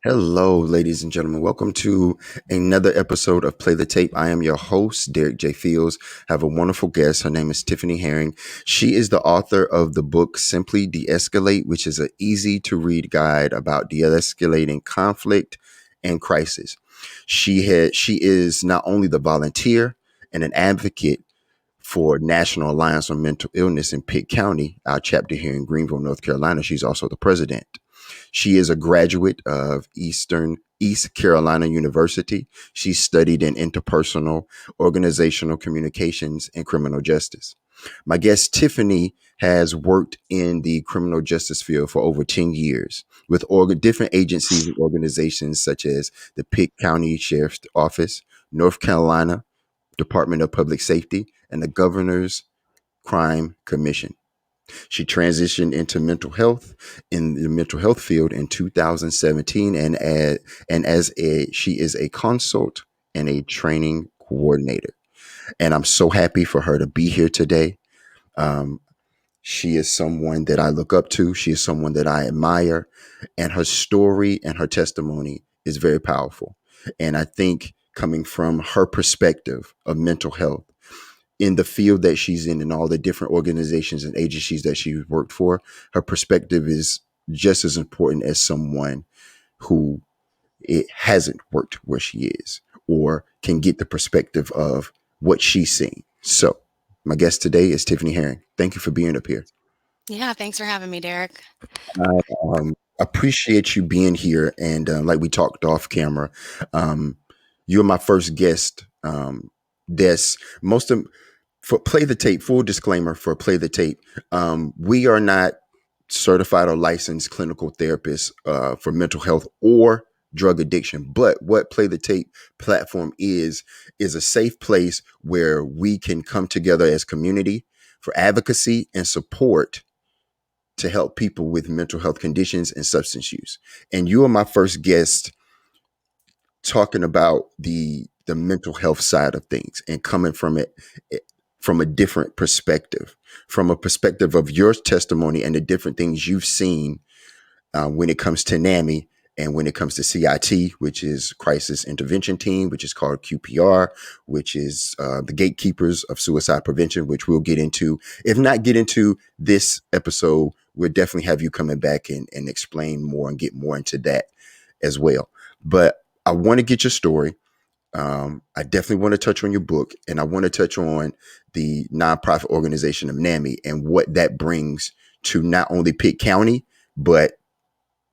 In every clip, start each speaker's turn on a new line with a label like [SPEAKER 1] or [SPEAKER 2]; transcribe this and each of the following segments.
[SPEAKER 1] Hello, ladies and gentlemen. Welcome to another episode of Play the Tape. I am your host, Derek J. Fields. I have a wonderful guest. Her name is Tiffany Herring. She is the author of the book Simply De-Escalate, which is an easy to read guide about de-escalating conflict and crisis. She is not only the volunteer and an advocate for National Alliance on Mental Illness in Pitt County, our chapter here in Greenville, North Carolina. She's also the president. She is a graduate of East Carolina University. She studied in interpersonal, organizational communications, and criminal justice. My guest Tiffany has worked in the criminal justice field for over 10 years with different agencies and organizations such as the Pitt County Sheriff's Office, North Carolina Department of Public Safety, and the Governor's Crime Commission. She transitioned into mental health in the mental health field in 2017, she is a consult and a training coordinator. And I'm so happy for her to be here today. Um, she is someone that I look up to. She is someone that I admire, and her story and her testimony is very powerful. And I think coming from her perspective of mental health in the field that she's in and all the different organizations and agencies that she's worked for, her perspective is just as important as someone who it hasn't worked where she is or can get the perspective of what she's seeing. So my guest today is Tiffany Herring. Thank you for being up here.
[SPEAKER 2] Yeah, thanks for having me, Derek.
[SPEAKER 1] I appreciate you being here. And like we talked off camera, um, you're my first guest. That's most of for Play the Tape. Full disclaimer for Play the Tape. We are not certified or licensed clinical therapists for mental health or drug addiction. But what Play the Tape platform is a safe place where we can come together as community for advocacy and support to help people with mental health conditions and substance use. And you are my first guest talking about the mental health side of things and coming from it from a different perspective, from a perspective of your testimony and the different things you've seen when it comes to NAMI and when it comes to CIT, which is Crisis Intervention Team, which is called QPR, which is the gatekeepers of suicide prevention, which we'll get into. If not get into this episode, we'll definitely have you coming back and explain more and get more into that as well. But I want to get your story. I definitely want to touch on your book, and I want to touch on the nonprofit organization of NAMI and what that brings to not only Pitt County, but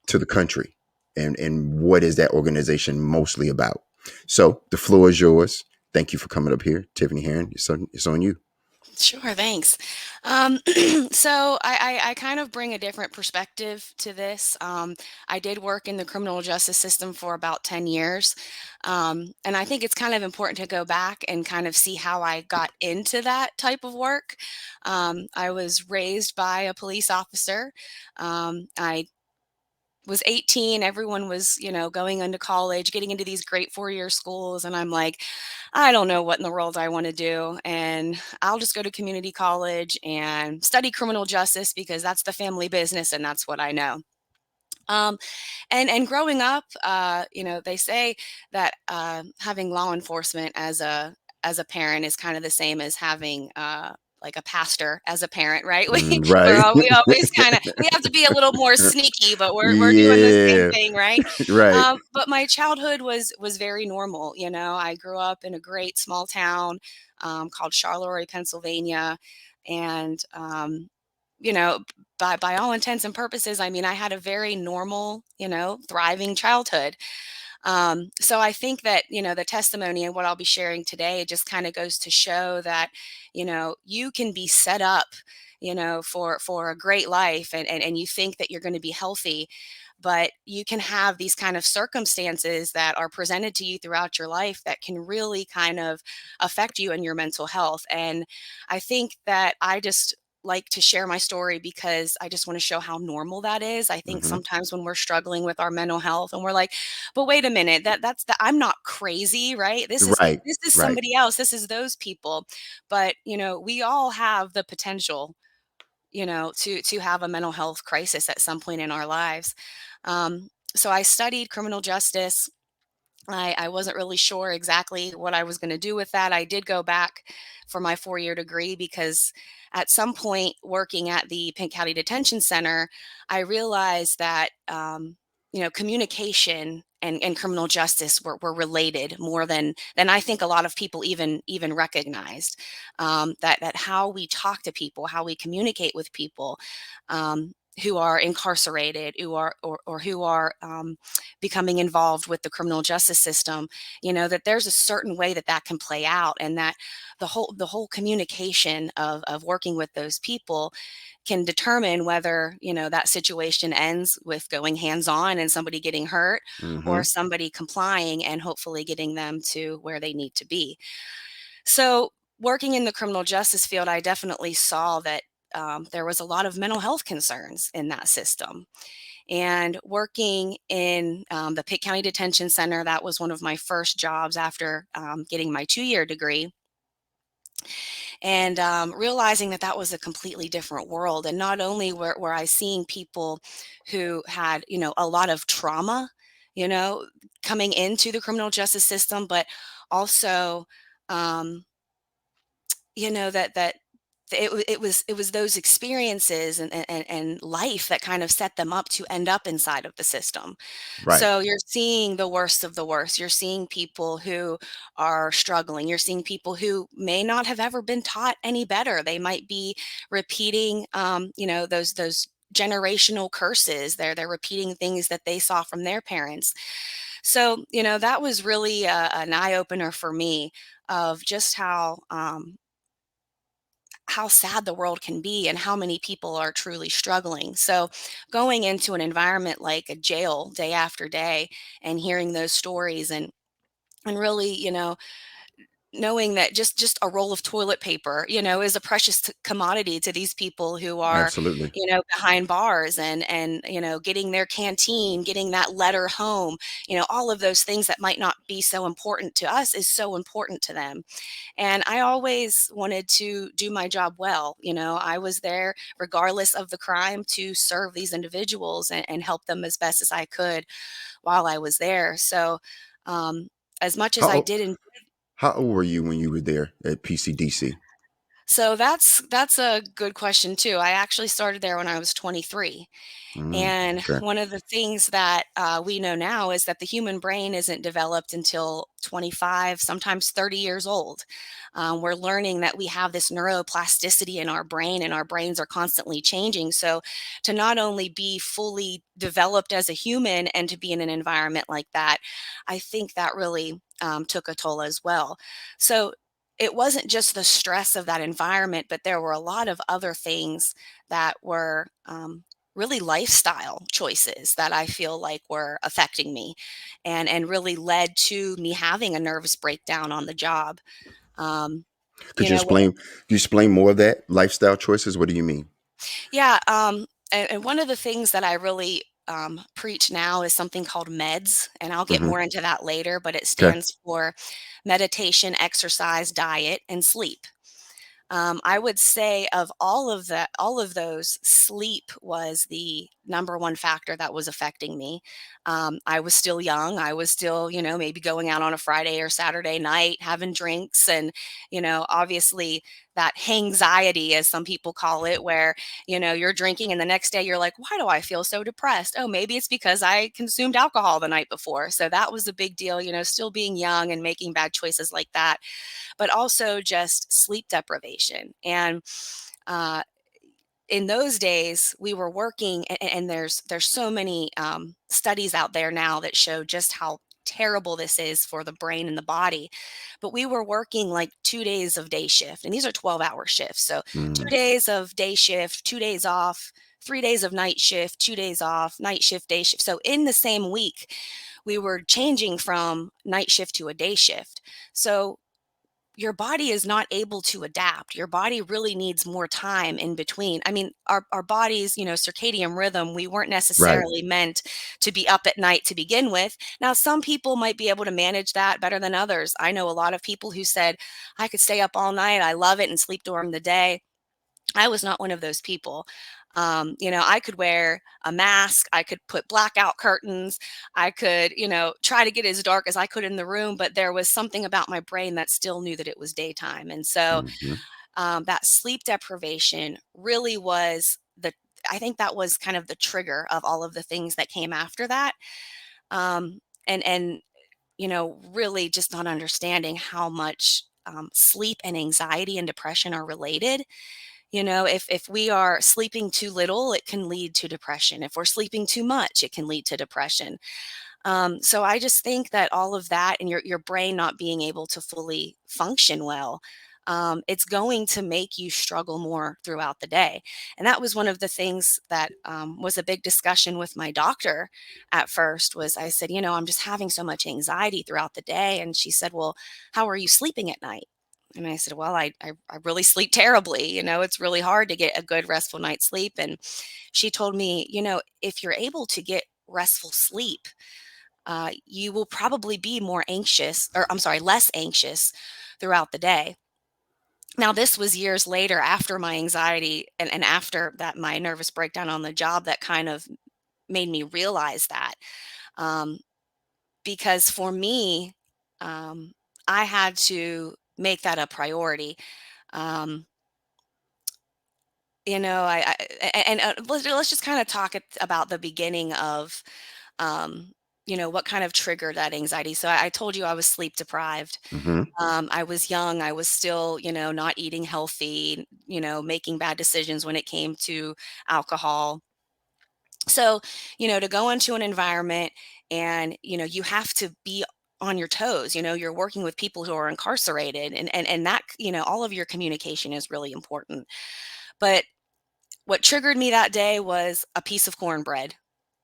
[SPEAKER 1] to the country, and what is that organization mostly about. So the floor is yours. Thank you for coming up here, Tiffany Herring. It's on you.
[SPEAKER 2] Sure, thanks. Um, so I kind of bring a different perspective to this. I did work in the criminal justice system for about 10 years. And I think it's kind of important to go back and kind of see how I got into that type of work. I was raised by a police officer. I was 18, everyone was, going into college, getting into these great 4-year schools. And I'm like, I don't know what in the world I want to do. And I'll just go to community college and study criminal justice because that's the family business and that's what I know. Um, and growing up, they say that having law enforcement as a parent is kind of the same as having like a pastor as a parent, right?
[SPEAKER 1] Right.
[SPEAKER 2] We always kind of we have to be a little more sneaky, but we're doing the same
[SPEAKER 1] Yeah.
[SPEAKER 2] thing, right?
[SPEAKER 1] Right.
[SPEAKER 2] But my childhood was very normal. I grew up in a great small town called Charleroi, Pennsylvania, and you know, by all intents and purposes, I mean, I had a very normal, thriving childhood. So I think that, the testimony and what I'll be sharing today just kind of goes to show that, you can be set up, for a great life and you think that you're going to be healthy, but you can have these kind of circumstances that are presented to you throughout your life that can really kind of affect you and your mental health. And I think that I just like to share my story because I just want to show how normal that is. I think
[SPEAKER 1] Hmm.
[SPEAKER 2] sometimes when we're struggling with our mental health and we're like, but wait a minute, I'm not crazy, right? This is
[SPEAKER 1] Right.
[SPEAKER 2] this is
[SPEAKER 1] Right.
[SPEAKER 2] somebody else. This is those people. But, we all have the potential, to have a mental health crisis at some point in our lives. So I studied criminal justice. I wasn't really sure exactly what I was going to do with that. I did go back for my 4-year degree because at some point working at the Pink County Detention Center, I realized that, communication and criminal justice were related more than I think a lot of people even recognized. That how we talk to people, how we communicate with people, who are incarcerated, who are or who are becoming involved with the criminal justice system, that there's a certain way that that can play out, and that the whole communication of working with those people can determine whether, that situation ends with going hands on and somebody getting hurt, or
[SPEAKER 1] Hmm.
[SPEAKER 2] somebody complying and hopefully getting them to where they need to be. So, working in the criminal justice field, I definitely saw that there was a lot of mental health concerns in that system. And working in the Pitt County Detention Center, that was one of my first jobs after getting my 2-year degree. And realizing that that was a completely different world. And not only were I seeing people who had, a lot of trauma, you know, coming into the criminal justice system, but also, um, that it was those experiences and life that kind of set them up to end up inside of the system.
[SPEAKER 1] Right.
[SPEAKER 2] So you're seeing the worst of the worst. You're seeing people who are struggling. You're seeing people who may not have ever been taught any better. They might be repeating, those generational curses. They're repeating things that they saw from their parents. So that was really an eye opener for me of just how sad the world can be and how many people are truly struggling. So, going into an environment like a jail day after day and hearing those stories, and really, knowing that just a roll of toilet paper, is a precious commodity to these people who are,
[SPEAKER 1] Absolutely.
[SPEAKER 2] behind bars, and getting their canteen, getting that letter home, all of those things that might not be so important to us is so important to them. And I always wanted to do my job well. I was there regardless of the crime to serve these individuals and help them as best as I could while I was there. So, as much as
[SPEAKER 1] How
[SPEAKER 2] I
[SPEAKER 1] old,
[SPEAKER 2] did,
[SPEAKER 1] how old were you when you were there at PCDC?
[SPEAKER 2] so that's a good question too. I actually started there when I was 23.
[SPEAKER 1] Mm,
[SPEAKER 2] And
[SPEAKER 1] okay.
[SPEAKER 2] one of the things that we know now is that the human brain isn't developed until 25, sometimes 30 years old. We're learning that we have this neuroplasticity in our brain, and our brains are constantly changing. So, to not only be fully developed as a human and to be in an environment like that, I think that really took a toll as well. So, it wasn't just the stress of that environment, but there were a lot of other things that were really lifestyle choices that I feel like were affecting me, and really led to me having a nervous breakdown on the job. Um,
[SPEAKER 1] Could
[SPEAKER 2] you
[SPEAKER 1] you
[SPEAKER 2] know,
[SPEAKER 1] explain? Could you explain more of that lifestyle choices? What do you mean?
[SPEAKER 2] yeah. And one of the things that I really preach now is something called MEDS, and I'll get
[SPEAKER 1] Hmm.
[SPEAKER 2] more into that later, but it
[SPEAKER 1] Okay.
[SPEAKER 2] stands for meditation, exercise, diet, and sleep. I would say of all of those, sleep was the number one factor that was affecting me. I was still young. I was still, maybe going out on a Friday or Saturday night, having drinks, and, obviously that anxiety, as some people call it, where, you're drinking and the next day you're like, why do I feel so depressed? Oh, maybe it's because I consumed alcohol the night before. So that was a big deal, still being young and making bad choices like that, but also just sleep deprivation. And uh, in those days, we were working, and there's so many studies out there now that show just how terrible this is for the brain and the body. But we were working like 2 days of day shift, and these are 12-hour shifts. So
[SPEAKER 1] Mm,
[SPEAKER 2] 2 days of day shift, 2 days off. 3 days of night shift, 2 days off, night shift, day shift. So in the same week, we were changing from night shift to a day shift. So your body is not able to adapt. Your body really needs more time in between. I mean, our bodies, circadian rhythm, we weren't
[SPEAKER 1] right.
[SPEAKER 2] necessarily meant to be up at night to begin with. Now, some people might be able to manage that better than others. I know a lot of people who said, I could stay up all night, I love it, and sleep during the day. I was not one of those people. I could wear a mask, I could put blackout curtains, I could, try to get as dark as I could in the room, but there was something about my brain that still knew that it was daytime. And so
[SPEAKER 1] Hmm.
[SPEAKER 2] that sleep deprivation really was I think that was kind of the trigger of all of the things that came after that. Um, and really just not understanding how much sleep and anxiety and depression are related. If we are sleeping too little, it can lead to depression. If we're sleeping too much, it can lead to depression. So I just think that all of that and your brain not being able to fully function well, it's going to make you struggle more throughout the day. And that was one of the things that was a big discussion with my doctor at first. Was I said, I'm just having so much anxiety throughout the day, and she said, well, how are you sleeping at night? And I said, well, I really sleep terribly. It's really hard to get a good restful night's sleep. And she told me, if you're able to get restful sleep, you will probably be more anxious, or I'm sorry, less anxious throughout the day. Now, this was years later after my anxiety and after that, my nervous breakdown on the job that kind of made me realize that. Um, because for me, um, I had to make that a priority. Um, let's just kind of talk about the beginning of um, what kind of triggered that anxiety. So I told you I was sleep deprived.
[SPEAKER 1] Hmm.
[SPEAKER 2] I was young. I was still, not eating healthy, making bad decisions when it came to alcohol. So, to go into an environment and, you have to be on your toes. You're working with people who are incarcerated, and that, all of your communication is really important. But what triggered me that day was a piece of cornbread.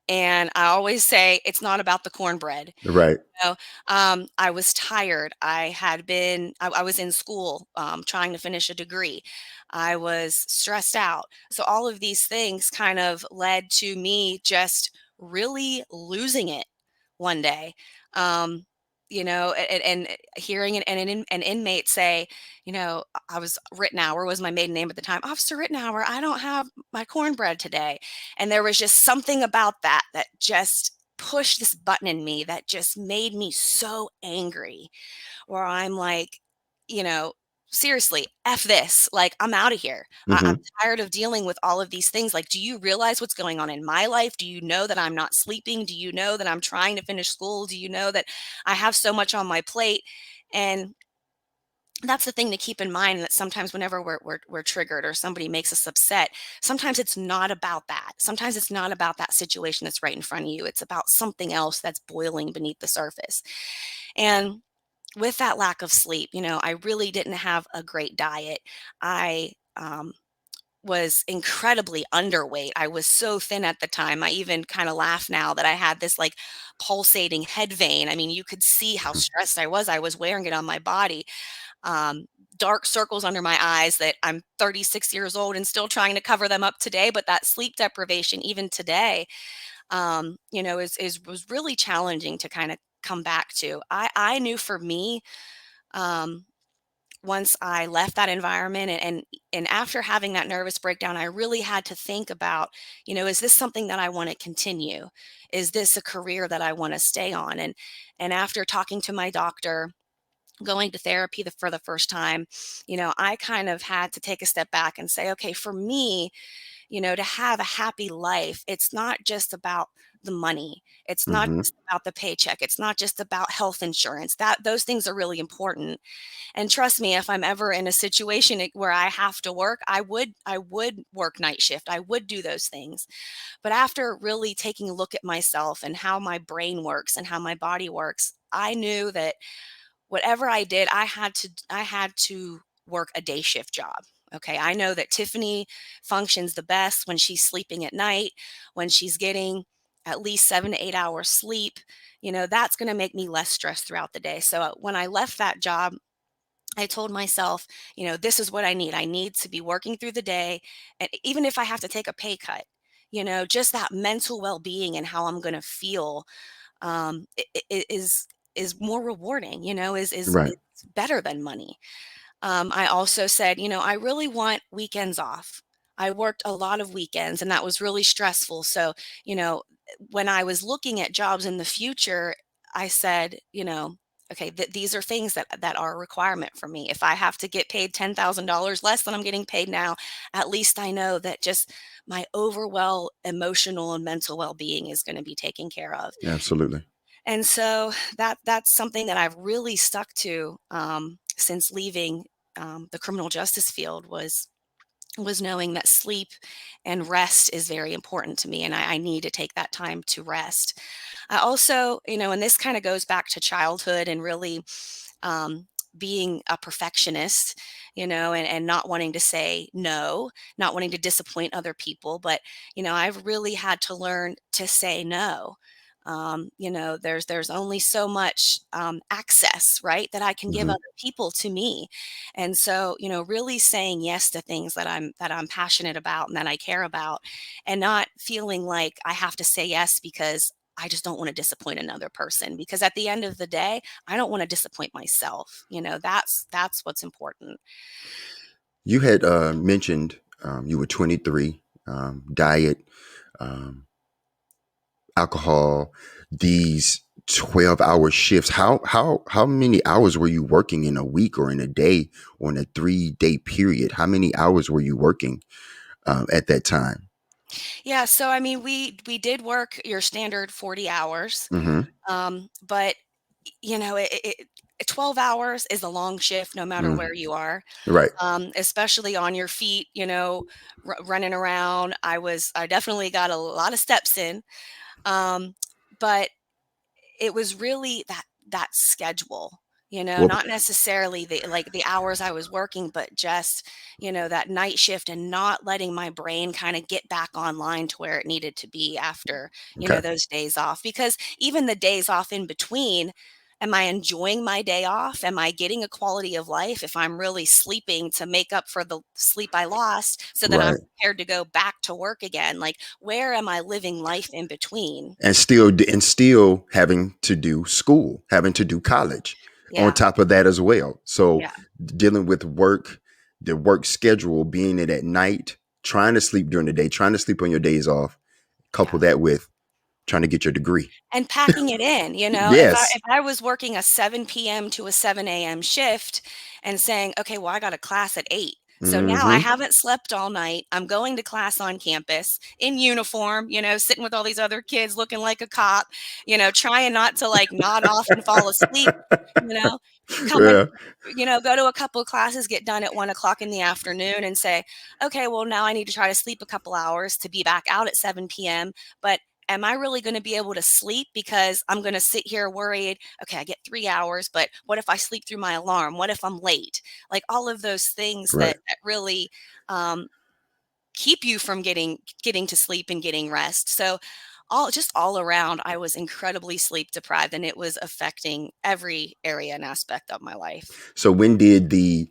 [SPEAKER 2] And I always say it's not about the cornbread.
[SPEAKER 1] Right.
[SPEAKER 2] know, I was tired. I was in school trying to finish a degree. I was stressed out. So all of these things kind of led to me just really losing it one day. Um, and hearing an inmate say, I was Rittenhour was my maiden name at the time. Officer Rittenhour, I don't have my cornbread today. And there was just something about that just pushed this button in me that just made me so angry, where I'm like, you know, seriously, F this. Like, I'm out of here. I'm
[SPEAKER 1] Hmm.
[SPEAKER 2] tired of dealing with all of these things. Like, do you realize what's going on in my life? Do you know that I'm not sleeping? Do you know that I'm trying to finish school? Do you know that I have so much on my plate? And that's the thing to keep in mind, that sometimes whenever we're triggered or somebody makes us upset, sometimes it's not about that. Sometimes it's not about that situation that's right in front of you. It's about something else that's boiling beneath the surface. And with that lack of sleep, I really didn't have a great diet. I was incredibly underweight. I was so thin at the time. I even kind of laugh now that I had this like pulsating head vein. I mean, you could see how stressed I was. I was wearing it on my body. um, Dark circles under my eyes that I'm 36 years old and still trying to cover them up today. But that sleep deprivation, even today, is was really challenging to kind of come back to. I knew for me, um, once I left that environment, and after having that nervous breakdown, I really had to think about, is this something that I want to continue? Is this a career that I want to stay on? And after talking to my doctor, going to therapy for the first time, I kind of had to take a step back and say, okay, for me, to have a happy life, it's not just about the money. It's not
[SPEAKER 1] Hmm.
[SPEAKER 2] just about the paycheck. It's not just about health insurance. That those things are really important. And trust me, if I'm ever in a situation where I have to work, I would work night shift. I would do those things. But after really taking a look at myself and how my brain works and how my body works, I knew that whatever I did, I had to work a day shift job. Okay. I know that Tiffany functions the best when she's sleeping at night, when she's getting at least 7 to 8 hours sleep. That's going to make me less stressed throughout the day. So when I left that job, I told myself, this is what I need. I need to be working through the day. And even if I have to take a pay cut, just that mental well being and how I'm going to feel is more rewarding, is
[SPEAKER 1] Right.
[SPEAKER 2] better than money. I also said, I really want weekends off. I worked a lot of weekends, and that was really stressful. So, you know, when I was looking at jobs in the future, I said, okay, these are things that are a requirement for me. If I have to get paid $10,000 less than I'm getting paid now, at least I know that just my overall emotional and mental well-being is going to be taken care of.
[SPEAKER 1] Absolutely.
[SPEAKER 2] And so that's something that I've really stuck to since leaving the criminal justice field was knowing that sleep and rest is very important to me, and I need to take that time to rest. I also, and this kind of goes back to childhood and really um, being a perfectionist, and not wanting to say no, not wanting to disappoint other people. But, I've really had to learn to say no. There's only so much access, right, that I can give
[SPEAKER 1] Hmm.
[SPEAKER 2] other people to me. And so, really saying yes to things that I'm passionate about and that I care about, and not feeling like I have to say yes because I just don't want to disappoint another person, because at the end of the day, I don't want to disappoint myself. That's what's important.
[SPEAKER 1] You had mentioned you were 23, diet, um, alcohol, these 12-hour shifts. How many hours were you working in a week or in a day or in a 3-day period? How many hours were you working at that time?
[SPEAKER 2] Yeah, so I mean, we did work your standard 40 hours,
[SPEAKER 1] Hmm.
[SPEAKER 2] but 12 hours is a long shift no matter
[SPEAKER 1] Mm.
[SPEAKER 2] where you are,
[SPEAKER 1] Right.
[SPEAKER 2] especially on your feet, running around. I definitely got a lot of steps in, but it was really that schedule,
[SPEAKER 1] Well,
[SPEAKER 2] not necessarily the hours I was working, but just, that night shift and not letting my brain kind of get back online to where it needed to be after,
[SPEAKER 1] okay.
[SPEAKER 2] those days off. Because even the days off in between, am I enjoying my day off? Am I getting a quality of life if I'm really sleeping to make up for the sleep I lost so that I'm
[SPEAKER 1] Right.
[SPEAKER 2] prepared to go back to work again? Like, where am I living life in between?
[SPEAKER 1] And still having to do school, having to do college on
[SPEAKER 2] Yeah.
[SPEAKER 1] top of that as well. So
[SPEAKER 2] Yeah.
[SPEAKER 1] dealing with work, the work schedule, being it at night, trying to sleep during the day, trying to sleep on your days off, couple
[SPEAKER 2] Yeah.
[SPEAKER 1] that with trying to get your degree.
[SPEAKER 2] And packing it in, if I
[SPEAKER 1] Yes.
[SPEAKER 2] if I was working a 7 PM to a 7 AM shift and saying, "Okay, well, I got a class at 8. So now I
[SPEAKER 1] Hmm.
[SPEAKER 2] haven't slept all night. I'm going to class on campus in uniform, sitting with all these other kids looking like a cop, trying not to, like, nod off and fall asleep, you know, coming
[SPEAKER 1] Yeah.
[SPEAKER 2] go to a couple of classes, get done at 1 o'clock in the afternoon and say, "Okay, well, now I need to try to sleep a couple hours to be back out at 7 PM, but am I really going to be able to sleep because I'm going to sit here worried, okay, I get 3 hours, but what if I sleep through my alarm? What if I'm late?" Like all of those things
[SPEAKER 1] Right.
[SPEAKER 2] that really um, keep you from getting to sleep and getting rest. So all around, I was incredibly sleep deprived, and it was affecting every area and aspect of my life.
[SPEAKER 1] So when did the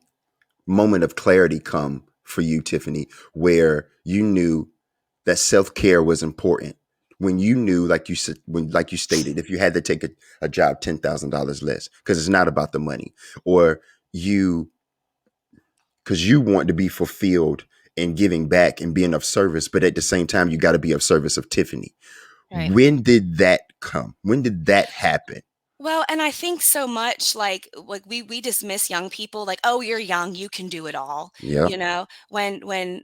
[SPEAKER 1] moment of clarity come for you, Tiffany, where you knew that self-care was important? When you knew, like you said, when like you stated, if you had to take a job $10,000 less, because it's not about the money, or you because you want to be fulfilled in giving back and being of service, but at the same time, you got to be of service of Tiffany.
[SPEAKER 2] Right.
[SPEAKER 1] When did that come? When did that happen?
[SPEAKER 2] Well, and I think so much like we dismiss young people like, "Oh, you're young, you can do it all."
[SPEAKER 1] Yeah.
[SPEAKER 2] When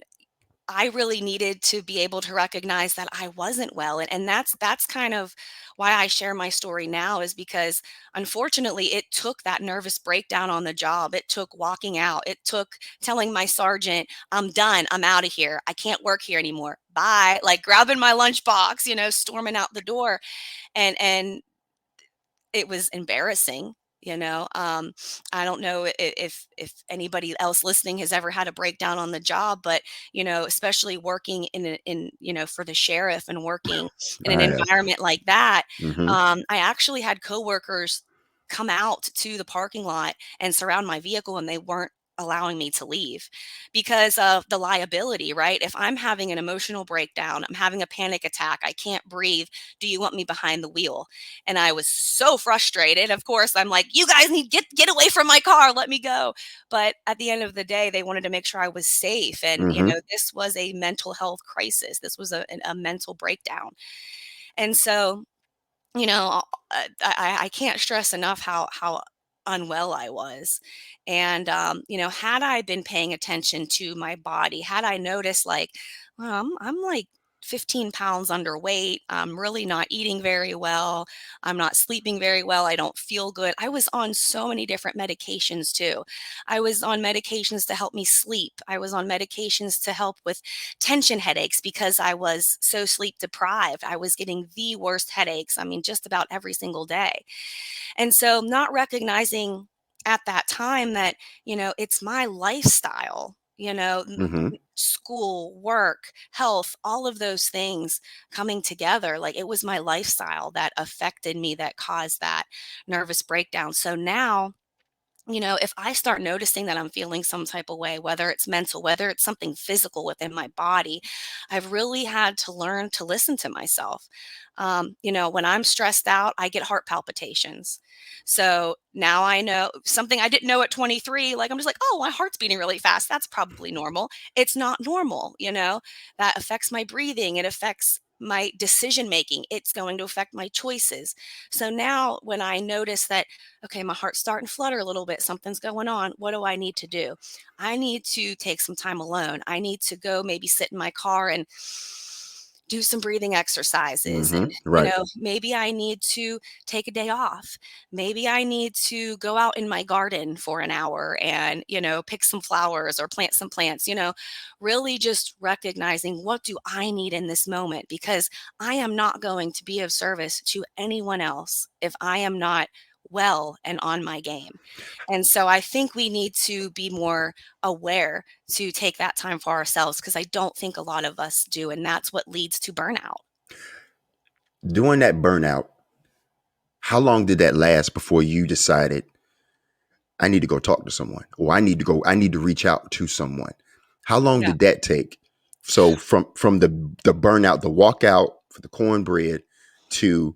[SPEAKER 2] I really needed to be able to recognize that I wasn't well, and that's kind of why I share my story now, is because unfortunately it took that nervous breakdown on the job. It took walking out. It took telling my sergeant, "I'm done. I'm out of here. I can't work here anymore. Bye." Like grabbing my lunchbox, storming out the door, and it was embarrassing, I don't know if anybody else listening has ever had a breakdown on the job, but, especially working for the sheriff and working in an
[SPEAKER 1] I have.
[SPEAKER 2] environment like that,
[SPEAKER 1] Hmm.
[SPEAKER 2] I actually had coworkers come out to the parking lot and surround my vehicle, and they weren't allowing me to leave because of the liability, right? If I'm having an emotional breakdown, I'm having a panic attack, I can't breathe, do you want me behind the wheel? And I was so frustrated. Of course, I'm like, you guys need get away from my car, let me go. But at the end of the day, they wanted to make sure I was safe. And,
[SPEAKER 1] Mm-hmm.
[SPEAKER 2] this was a mental health crisis. This was a mental breakdown. And so, I can't stress enough how unwell I was. And, had I been paying attention to my body, had I noticed like, well, I'm like 15 pounds underweight. I'm really not eating very well. I'm not sleeping very well. I don't feel good. I was on so many different medications too. I was on medications to help me sleep. I was on medications to help with tension headaches because I was so sleep deprived. I was getting the worst headaches. I mean, just about every single day. And so, not recognizing at that time that, it's my lifestyle,
[SPEAKER 1] Mm-hmm.
[SPEAKER 2] school, work, health, all of those things coming together. Like it was my lifestyle that affected me, that caused that nervous breakdown. So now, if I start noticing that I'm feeling some type of way, whether it's mental, whether it's something physical within my body, I've really had to learn to listen to myself. When I'm stressed out, I get heart palpitations. So now I know something I didn't know at 23. Like I'm just like, oh, my heart's beating really fast. That's probably normal. It's not normal, that affects my breathing. It affects my decision making. It's going to affect my choices. So now when I notice that, okay, my heart's starting to flutter a little bit. Something's going on. What do I need to do? I need to take some time alone. I need to go maybe sit in my car and do some breathing exercises.
[SPEAKER 1] Mm-hmm.
[SPEAKER 2] And,
[SPEAKER 1] Right.
[SPEAKER 2] maybe I need to take a day off. Maybe I need to go out in my garden for an hour and, pick some flowers or plant some plants, really just recognizing what do I need in this moment because I am not going to be of service to anyone else if I am not well and on my game. And so I think we need to be more aware to take that time for ourselves because I don't think a lot of us do. And that's what leads to burnout.
[SPEAKER 1] During that burnout, how long did that last before you decided I need to go talk to someone, or I need to reach out to someone? How long
[SPEAKER 2] Yeah.
[SPEAKER 1] did that take? So from the burnout, the walkout for the cornbread to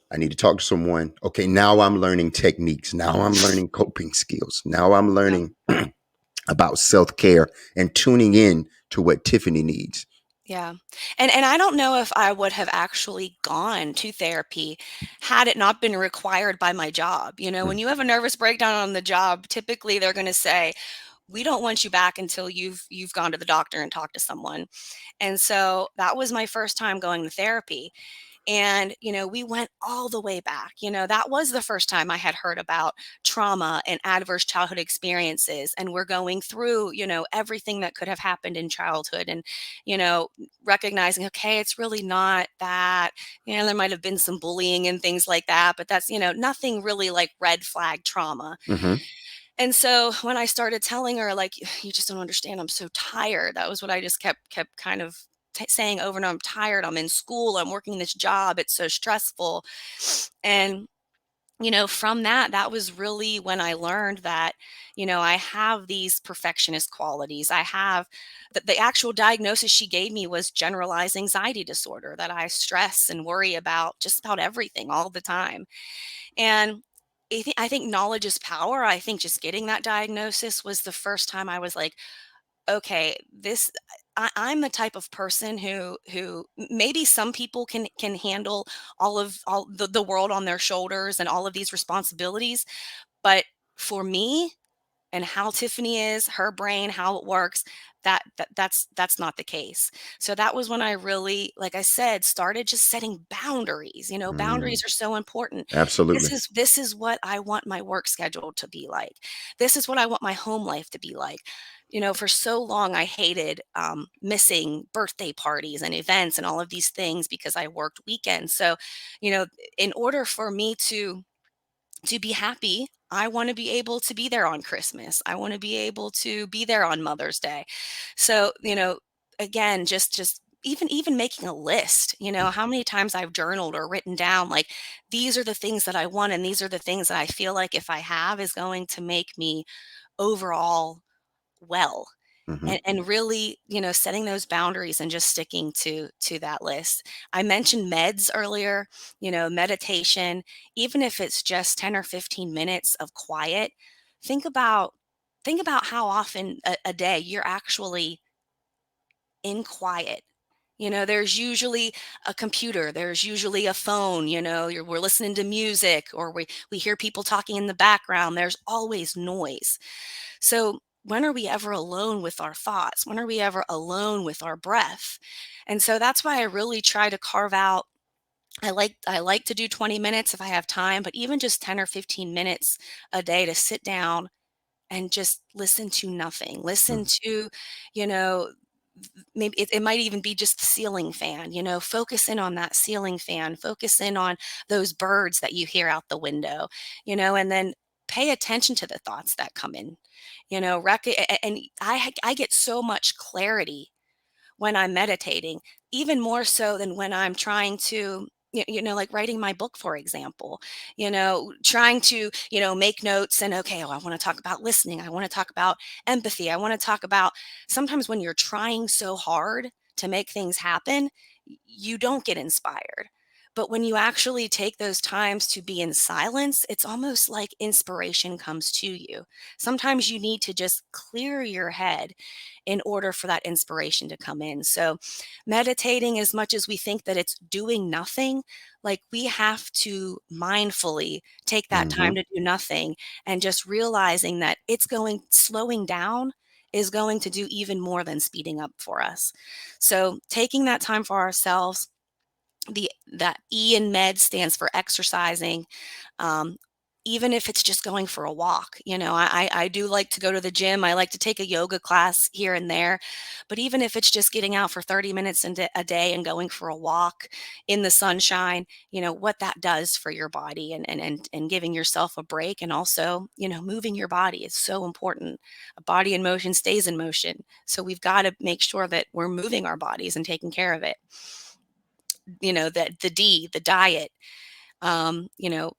[SPEAKER 1] I need to talk to someone. Okay, now I'm learning techniques. Now I'm learning coping skills. Now I'm
[SPEAKER 2] Yeah.
[SPEAKER 1] learning about self-care and tuning in to what Tiffany needs.
[SPEAKER 2] Yeah. And I don't know if I would have actually gone to therapy had it not been required by my job. When
[SPEAKER 1] Mm,
[SPEAKER 2] you have a nervous breakdown on the job, typically they're going to say, "We don't want you back until you've gone to the doctor and talked to someone." And so that was my first time going to therapy. And, we went all the way back. That was the first time I had heard about trauma and adverse childhood experiences. And we're going through, everything that could have happened in childhood and, you know, recognizing, okay, it's really not that, there might have been some bullying and things like that, but that's, nothing really like red flag trauma.
[SPEAKER 1] mhm,
[SPEAKER 2] And so when I started telling her, like, you just don't understand, I'm so tired. That was what I just kept kind of saying over and over. I'm tired. I'm in school. I'm working this job. It's so stressful. And from that was really when I learned that, I have these perfectionist qualities. I have the actual diagnosis she gave me was generalized anxiety disorder, that I stress and worry about just about everything all the time. And I think knowledge is power. I think just getting that diagnosis was the first time I was like, okay, I'm the type of person who maybe some people can handle all the world on their shoulders and all of these responsibilities. But for me, and how Tiffany is, her brain, how it works, that's not the case. So that was when I really, like I said, started just setting boundaries.
[SPEAKER 1] mm,
[SPEAKER 2] Boundaries are so important. This
[SPEAKER 1] absolutely.
[SPEAKER 2] is this is what I want my work schedule to be like. This is what I want my home life to be like. For so long I hated missing birthday parties and events and all of these things because I worked weekends. So, you know, in order for me to be happy, I want to be able to be there on Christmas. I want to be able to be there on Mother's Day. So, again, just even making a list, how many times I've journaled or written down like these are the things that I want and these are the things that I feel like if I have is going to make me overall well.
[SPEAKER 1] Hmm.
[SPEAKER 2] And really, setting those boundaries and just sticking to that list. I mentioned meds earlier, meditation, even if it's just 10 or 15 minutes of quiet, think about think about how often a day you're actually in quiet. There's usually a computer, there's usually a phone, we're listening to music, or we hear people talking in the background. There's always noise. So, when are we ever alone with our thoughts? When are we ever alone with our breath? And so that's why I really try to carve out. I like to do 20 minutes if I have time, but even just 10 or 15 minutes a day to sit down and just listen to nothing. Listen to, you know, maybe it might even be just the ceiling fan, focus in on that ceiling fan, focus in on those birds that you hear out the window, and then pay attention to the thoughts that come in, and I get so much clarity when I'm meditating, even more so than when I'm trying to, like writing my book, for example, trying to, make notes and, okay, oh, I want to talk about listening. I want to talk about empathy. I want to talk about sometimes when you're trying so hard to make things happen, you don't get inspired. But when you actually take those times to be in silence, it's almost like inspiration comes to you. Sometimes you need to just clear your head in order for that inspiration to come in. So, meditating, as much as we think that it's doing nothing, like we have to mindfully take that time
[SPEAKER 1] Hmm.
[SPEAKER 2] to do nothing and just realizing that slowing down is going to do even more than speeding up for us. So, taking that time for ourselves, that E in med stands for exercising. Um, Even if it's just going for a walk, I do like to go to the gym. I like to take a yoga class here and there, but even if it's just getting out for 30 minutes a day and going for a walk in the sunshine, what that does for your body, and giving yourself a break, and also, moving your body is so important. A body in motion stays in motion, so we've got to make sure that we're moving our bodies and taking care of it. That the diet, um, you know,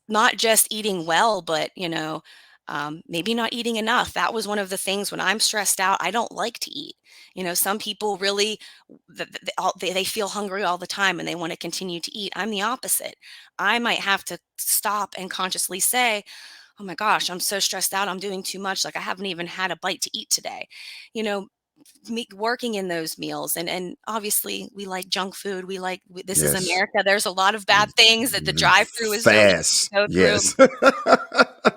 [SPEAKER 2] not just eating well, but, maybe not eating enough. That was one of the things when I'm stressed out, I don't like to eat. Some people really, they feel hungry all the time and they want to continue to eat. I'm the opposite. I might have to stop and consciously say, oh my gosh, I'm so stressed out. I'm doing too much. Like I haven't even had a bite to eat today. You know, me working in those meals, and obviously we like junk food. This is
[SPEAKER 1] Yes.
[SPEAKER 2] America. There's a lot of bad things that the drive-through is so easy to
[SPEAKER 1] Fast.
[SPEAKER 2] go through.
[SPEAKER 1] Yes.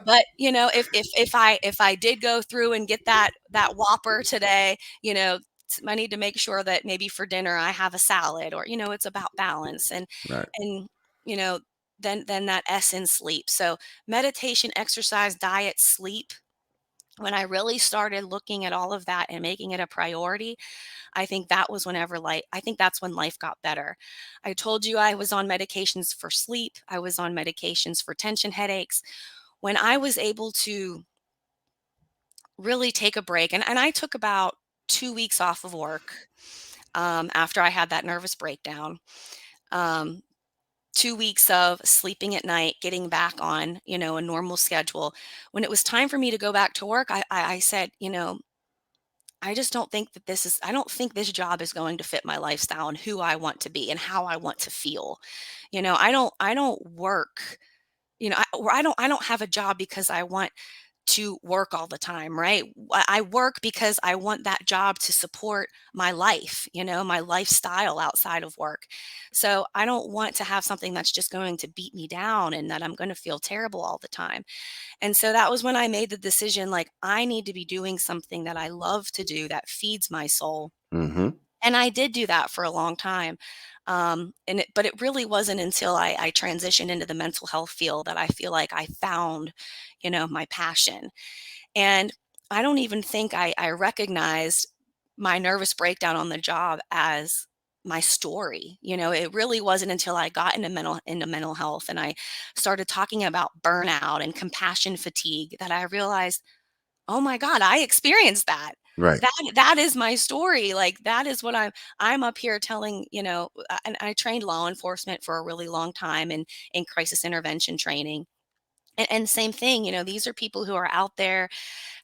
[SPEAKER 2] But, if I did go through and get that Whopper today, I need to make sure that maybe for dinner I have a salad, or, it's about balance,
[SPEAKER 1] Right.
[SPEAKER 2] and, you know, then that S in sleep. So meditation, exercise, diet, sleep. When I really started looking at all of that and making it a priority, I think that's when life got better. I told you I was on medications for sleep. I was on medications for tension headaches. When I was able to really take a break, and I took about 2 weeks off of work, after I had that nervous breakdown. Um, 2 weeks of sleeping at night, getting back on, a normal schedule. When it was time for me to go back to work, I said, I don't think this job is going to fit my lifestyle and who I want to be and how I want to feel. I don't work, I don't have a job because I want to work all the time, right? I work because I want that job to support my life, my lifestyle outside of work. So I don't want to have something that's just going to beat me down and that I'm going to feel terrible all the time. And so that was when I made the decision, like, I need to be doing something that I love to do that feeds my soul.
[SPEAKER 1] Hmm.
[SPEAKER 2] And I did do that for a long time. But it really wasn't until I transitioned into the mental health field that I feel like I found, my passion. And I don't even think I recognized my nervous breakdown on the job as my story. It really wasn't until I got into mental health and I started talking about burnout and compassion fatigue that I realized, oh my God, I experienced that.
[SPEAKER 1] Right.
[SPEAKER 2] That is my story. Like that is what I'm up here telling, and I trained law enforcement for a really long time in crisis intervention training. And same thing, these are people who are out there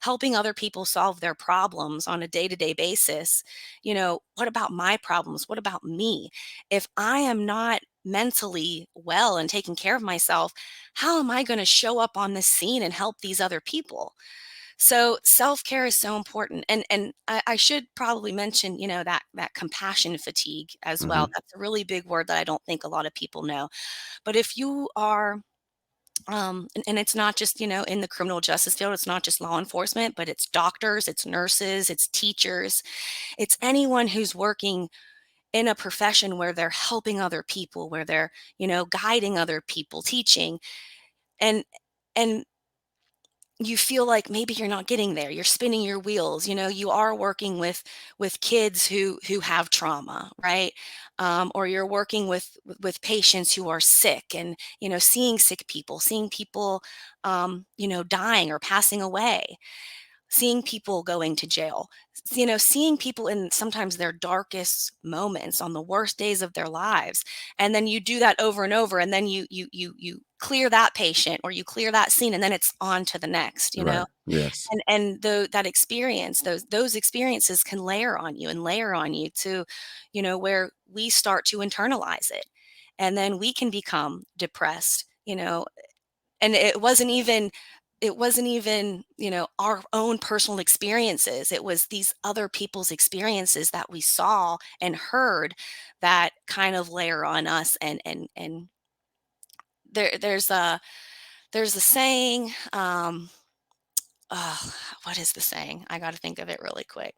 [SPEAKER 2] helping other people solve their problems on a day-to-day basis. What about my problems? What about me? If I am not mentally well and taking care of myself, how am I going to show up on this scene and help these other people? So self-care is so important. And I should probably mention, that compassion fatigue as well.
[SPEAKER 1] Hmm.
[SPEAKER 2] That's a really big word that I don't think a lot of people know. But if you are and it's not just, in the criminal justice field, it's not just law enforcement, but it's doctors, it's nurses, it's teachers, it's anyone who's working in a profession where they're helping other people, where they're, guiding other people, teaching. And and you feel like maybe you're not getting there. You're spinning your wheels. You are working with kids who have trauma, right? Or you're working with patients who are sick, and seeing sick people, seeing people, dying or passing away, seeing people going to jail, seeing people in sometimes their darkest moments on the worst days of their lives. And then you do that over and over, and then you clear that patient or you clear that scene, and then it's on to the next,
[SPEAKER 1] Right. Yes.
[SPEAKER 2] that experience, those experiences can layer on you and layer on you to, where we start to internalize it. And then we can become depressed, and it wasn't even our own personal experiences. It was these other people's experiences that we saw and heard that kind of layer on us. And there's a saying. What is the saying? I got to think of it really quick.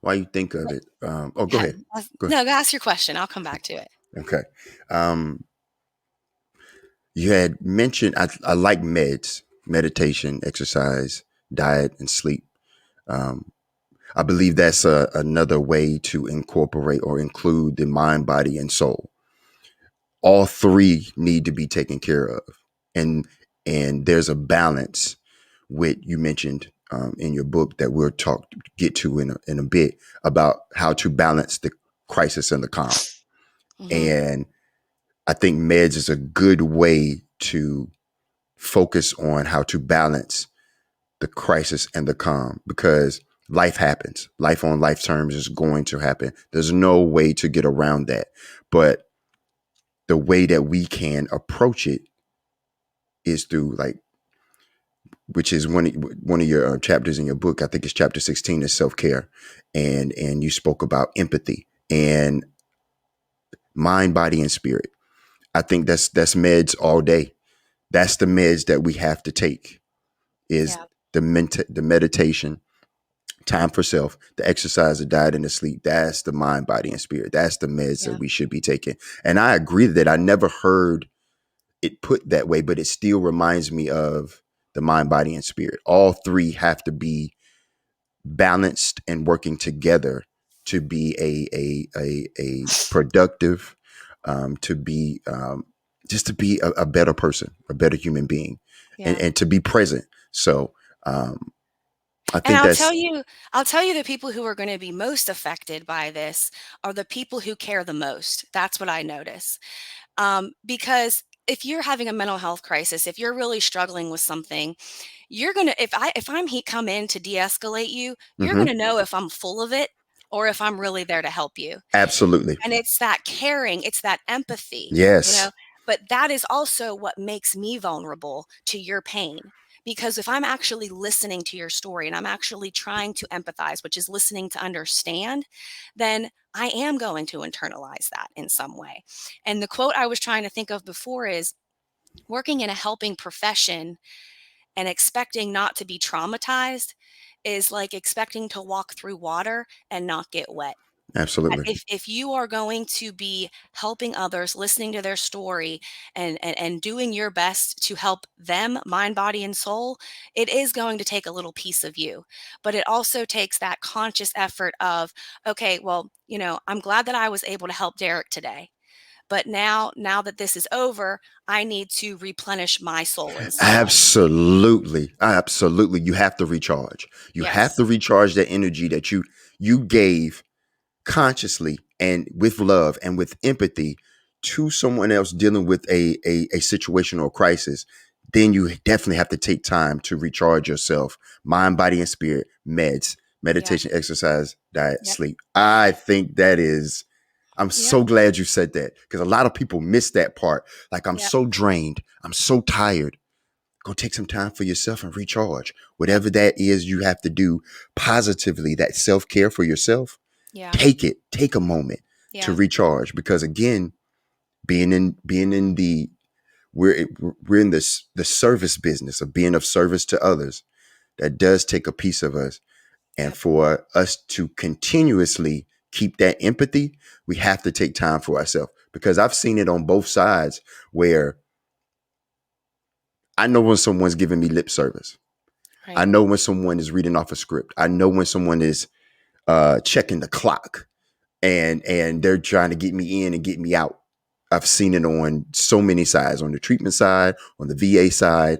[SPEAKER 1] While you think of it, oh, go
[SPEAKER 2] Yeah,
[SPEAKER 1] ahead. Go ahead.
[SPEAKER 2] no, ask your question, I'll come back to it.
[SPEAKER 1] Okay. Um, you had mentioned I like meds, meditation, exercise, diet, and sleep. Um, I believe that's another way to incorporate or include the mind, body, and soul. All three need to be taken care of, and there's a balance. With you mentioned in your book that we'll get to in a bit about how to balance the crisis and the calm.
[SPEAKER 2] Hmm.
[SPEAKER 1] And I think meds is a good way to focus on how to balance the crisis and the calm, because life happens. Life on life terms is going to happen. There's no way to get around that. But the way that we can approach it is through, like, which is one of your chapters in your book. I think it's chapter 16 is self-care. And you spoke about empathy and mind, body, and spirit. I think that's meds all day. That's the meds that we have to take, is
[SPEAKER 2] Yeah.
[SPEAKER 1] the meditation, time for self, the exercise, the diet, and the sleep. That's the mind, body, and spirit. That's the meds that
[SPEAKER 2] Yeah.
[SPEAKER 1] we should be taking. And I agree that I never heard it put that way, but it still reminds me of the mind, body, and spirit. All three have to be balanced and working together to be a productive, to be just to be a better person, a better human being,
[SPEAKER 2] Yeah.
[SPEAKER 1] and to be present. So um, I
[SPEAKER 2] And
[SPEAKER 1] think that's
[SPEAKER 2] I'll tell you the people who are going to be most affected by this are the people who care the most. That's what I notice. Because if you're having a mental health crisis, if you're really struggling with something, you're gonna if I'm he come in to de-escalate you, you're
[SPEAKER 1] hmm
[SPEAKER 2] gonna know if I'm full of it or if I'm really there to help you.
[SPEAKER 1] absolutely
[SPEAKER 2] And it's that caring, it's that empathy, you know?
[SPEAKER 1] yes,
[SPEAKER 2] But that is also what makes me vulnerable to your pain. Because if I'm actually listening to your story and I'm actually trying to empathize, which is listening to understand, then I am going to internalize that in some way. And the quote I was trying to think of before is, working in a helping profession and expecting not to be traumatized is like expecting to walk through water and not get wet.
[SPEAKER 1] absolutely,
[SPEAKER 2] If you are going to be helping others, listening to their story, and doing your best to help them, mind, body, and soul, it is going to take a little piece of you. But it also takes that conscious effort of, okay, well, I'm glad that I was able to help Derek today. But now that this is over, I need to replenish my soul in some way.
[SPEAKER 1] absolutely. You have to recharge. You have
[SPEAKER 2] Yes.
[SPEAKER 1] to recharge that energy that you gave consciously and with love and with empathy to someone else dealing with a situation or crisis. then you definitely have to take time to recharge yourself, mind, body, and spirit, meds,
[SPEAKER 2] Yeah.
[SPEAKER 1] meditation, exercise, diet,
[SPEAKER 2] Yep.
[SPEAKER 1] sleep. I think that is, I'm
[SPEAKER 2] Yep.
[SPEAKER 1] so glad you said that because a lot of people miss that part. Like, I'm
[SPEAKER 2] Yep.
[SPEAKER 1] so drained, I'm so tired. Go take some time for yourself and recharge.
[SPEAKER 2] Yep.
[SPEAKER 1] Whatever that is you have to do positively, that self care for yourself,
[SPEAKER 2] Yeah.
[SPEAKER 1] take it, take a moment to
[SPEAKER 2] Yeah.
[SPEAKER 1] recharge. Because again, being in the we're in this the service business of being of service to others. That does take a piece of us, and
[SPEAKER 2] Yep.
[SPEAKER 1] for us to continuously keep that empathy, we have to take time for ourselves. Because I've seen it on both sides, where I know when someone's giving me lip service. I
[SPEAKER 2] Right.
[SPEAKER 1] know when someone is reading off a script. I know when someone is checking the clock, and they're trying to get me in and get me out. I've seen it on so many sides, on the treatment side, on the VA side,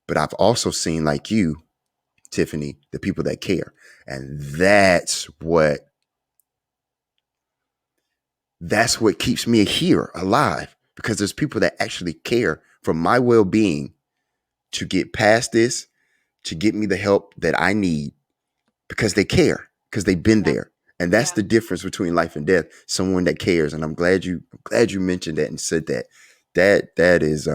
[SPEAKER 1] but I've also seen, like you, Tiffany, the people that care. And that's what keeps me here alive, because there's people that actually care for my well-being, to get past this, to get me the help that I need, because they care, because they've been
[SPEAKER 2] Yeah.
[SPEAKER 1] there. And that's
[SPEAKER 2] Yeah.
[SPEAKER 1] the difference between life and death. Someone that cares. And I'm glad you mentioned that and said that. That is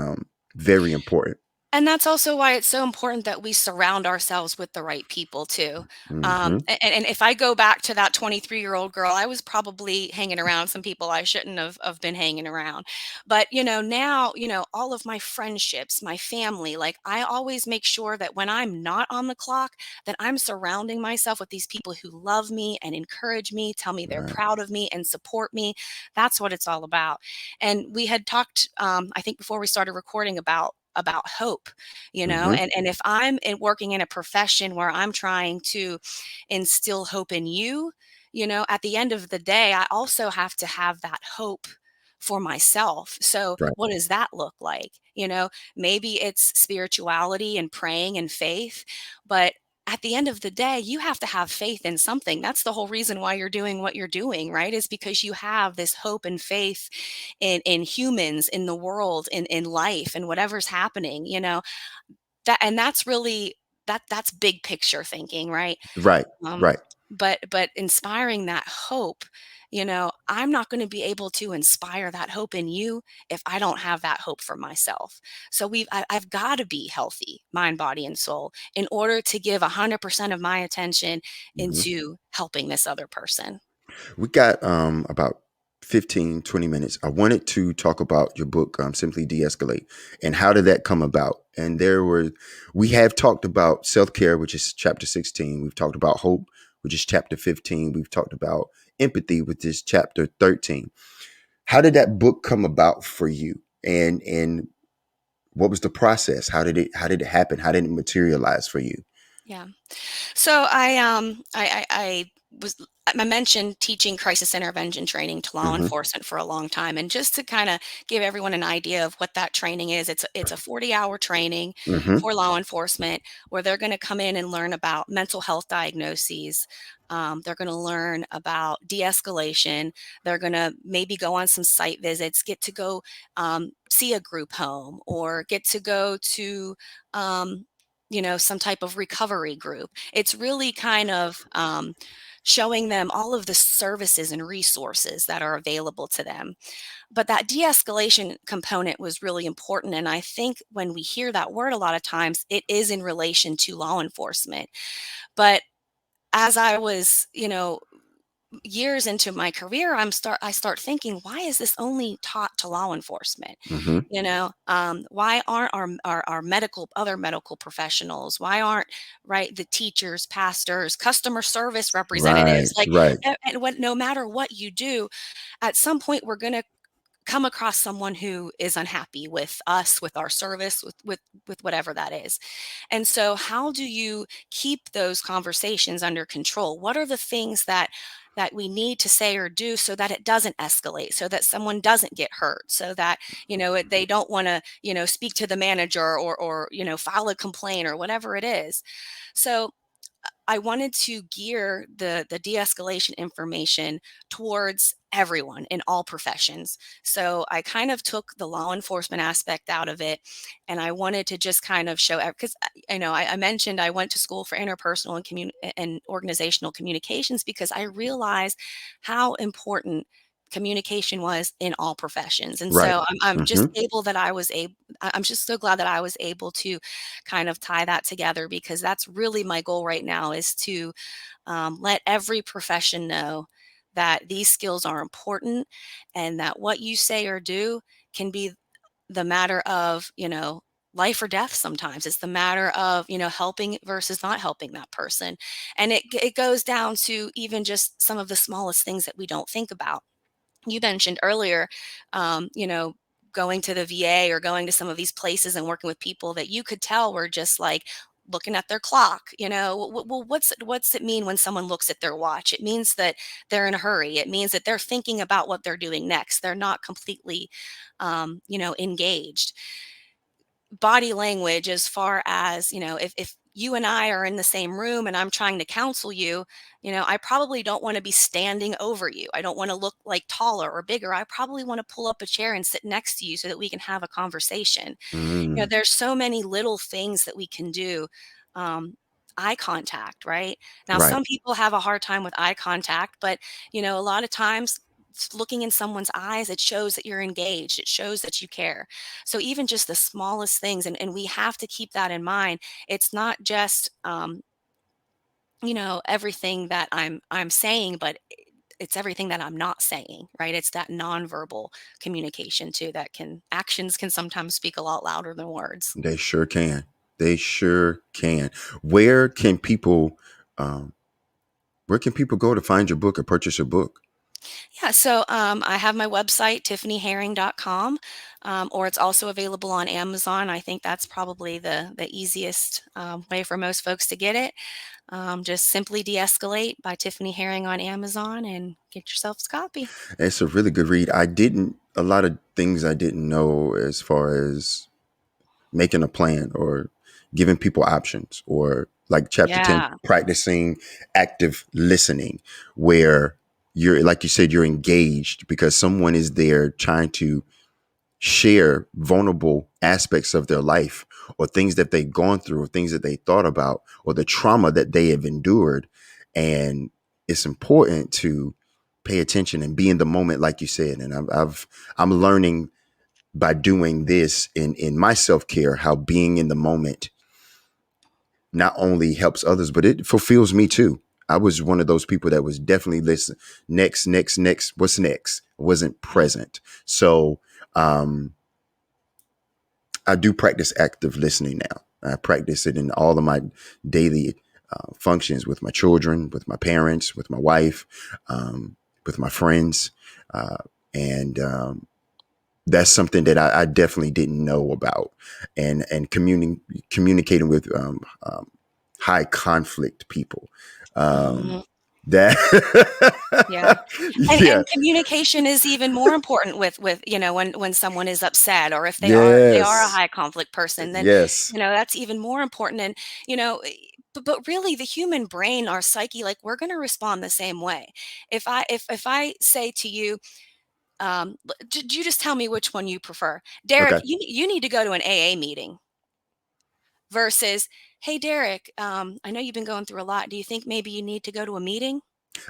[SPEAKER 1] very important.
[SPEAKER 2] And that's also why it's so important that we surround ourselves with the right people too.
[SPEAKER 1] Mm-hmm.
[SPEAKER 2] And if I go back to that 23-year-old girl, I was probably hanging around some people I shouldn't have been hanging around. But now, all of my friendships, my family, like I always make sure that when I'm not on the clock, that I'm surrounding myself with these people who love me and encourage me, tell me they're
[SPEAKER 1] Right.
[SPEAKER 2] proud of me and support me. That's what it's all about. And we had talked, I think before we started recording about hope,
[SPEAKER 1] Mm-hmm.
[SPEAKER 2] and if I'm working in a profession where I'm trying to instill hope in you, at the end of the day, I also have to have that hope for myself. So
[SPEAKER 1] Right.
[SPEAKER 2] what does that look like? Maybe it's spirituality and praying and faith, but at the end of the day, you have to have faith in something. That's the whole reason why you're doing what you're doing, right? Is because you have this hope and faith in humans, in the world, in life, and whatever's happening, and that's really that's big picture thinking, right?
[SPEAKER 1] Right.
[SPEAKER 2] um
[SPEAKER 1] Right.
[SPEAKER 2] but inspiring that hope, I'm not going to be able to inspire that hope in you if I don't have that hope for myself. So I've got to be healthy, mind, body, and soul, in order to give 100% of my attention
[SPEAKER 1] Mm-hmm.
[SPEAKER 2] into helping this other person.
[SPEAKER 1] We got about 15, 20 minutes. I wanted to talk about your book, Simply De-Escalate, and how did that come about? And we have talked about self-care, which is chapter 16. We've talked about hope, which is chapter 15. We've talked about empathy, which is chapter 13. How did that book come about for you? And what was the process? How did it happen? How did it materialize for you?
[SPEAKER 2] Yeah. So I mentioned teaching crisis intervention training to law
[SPEAKER 1] Mm-hmm.
[SPEAKER 2] enforcement for a long time, and just to kind of give everyone an idea of what that training is, it's a 40-hour training
[SPEAKER 1] Mm-hmm.
[SPEAKER 2] for law enforcement where they're going to come in and learn about mental health diagnoses. They're going to learn about de-escalation. They're going to maybe go on some site visits, get to go see a group home, or get to go to some type of recovery group. It's really kind of showing them all of the services and resources that are available to them. But that de escalation component was really important. And I think when we hear that word a lot of times, it is in relation to law enforcement. But as I was, years into my career, I start thinking, why is this only taught to law enforcement?
[SPEAKER 1] Mm-hmm.
[SPEAKER 2] Why aren't our medical other medical professionals? Why aren't, right, the teachers, pastors, customer service
[SPEAKER 1] Right.
[SPEAKER 2] representatives? Like,
[SPEAKER 1] Right.
[SPEAKER 2] and no matter what you do, at some point we're going to come across someone who is unhappy with us, with our service, with whatever that is. And so how do you keep those conversations under control? What are the things that we need to say or do so that it doesn't escalate, so that someone doesn't get hurt, so that they don't want to speak to the manager, or file a complaint or whatever it is. So I wanted to gear the de-escalation information towards everyone in all professions. So I kind of took the law enforcement aspect out of it, and I wanted to just kind of show, because I mentioned I went to school for interpersonal and organizational communications, because I realized how important communication was in all professions. And
[SPEAKER 1] Right.
[SPEAKER 2] so I'm just
[SPEAKER 1] Hmm.
[SPEAKER 2] able that I was able, I'm just so glad that I was able to kind of tie that together, because that's really my goal right now, is to let every profession know that these skills are important, and that what you say or do can be the matter of, life or death. Sometimes it's the matter of, helping versus not helping that person. And it goes down to even just some of the smallest things that we don't think about. You mentioned earlier, going to the VA or going to some of these places and working with people that you could tell were just like looking at their clock. Well, what's it mean when someone looks at their watch? It means that they're in a hurry. It means that they're thinking about what they're doing next. They're not completely, engaged. Body language, as far as, if you and I are in the same room and I'm trying to counsel you, I probably don't want to be standing over you. I don't want to look like taller or bigger. I probably want to pull up a chair and sit next to you so that we can have a conversation.
[SPEAKER 1] Mm,
[SPEAKER 2] There's so many little things that we can do. Um, Eye contact, right? Now,
[SPEAKER 1] right.
[SPEAKER 2] some people have a hard time with eye contact, but a lot of times, looking in someone's eyes, it shows that you're engaged. It shows that you care. So even just the smallest things, and we have to keep that in mind. It's not just everything that I'm saying, but it's everything that I'm not saying, right? It's that nonverbal communication too, that actions can sometimes speak a lot louder than words.
[SPEAKER 1] They sure can. They sure can. Where can people um, where can people go to find your book or purchase your book?
[SPEAKER 2] Yeah, so I have my website, tiffanyherring.com, or it's also available on Amazon. I think that's probably the easiest way for most folks to get it. Just simply De-Escalate by Tiffany Herring on Amazon and get yourself a copy.
[SPEAKER 1] It's a really good read. I didn't a lot of things I didn't know as far as making a plan or giving people options, or like chapter 10,
[SPEAKER 2] Yeah.
[SPEAKER 1] practicing active listening, where you're, like you said, you're engaged because someone is there trying to share vulnerable aspects of their life, or things that they've gone through, or things that they thought about, or the trauma that they have endured. And it's important to pay attention and be in the moment, like you said. And I'm learning by doing this in my self-care, how being in the moment not only helps others, but it fulfills me too. I was one of those people that was definitely listen, next, what's next? I wasn't
[SPEAKER 2] Mhm.
[SPEAKER 1] present. So um I do practice active listening now. I practice it in all of my daily functions, with my children, with my parents, with my wife, with my friends. Uh, and That's something that I definitely didn't know about. And communicating with high conflict people.
[SPEAKER 2] Mhm.
[SPEAKER 1] That,
[SPEAKER 2] Yeah. And
[SPEAKER 1] yeah,
[SPEAKER 2] communication is even more important with, when someone is upset, or if they are a
[SPEAKER 1] yes,
[SPEAKER 2] high conflict person, then,
[SPEAKER 1] yes.
[SPEAKER 2] that's even more important. And, but really the human brain, our psyche, like, we're going to respond the same way. If I say to you, you just tell me which one you prefer. Derek,
[SPEAKER 1] Okay.
[SPEAKER 2] you need to go to an AA meeting, versus, hey, Derek, I know you've been going through a lot. Do you think maybe you need to go to a meeting?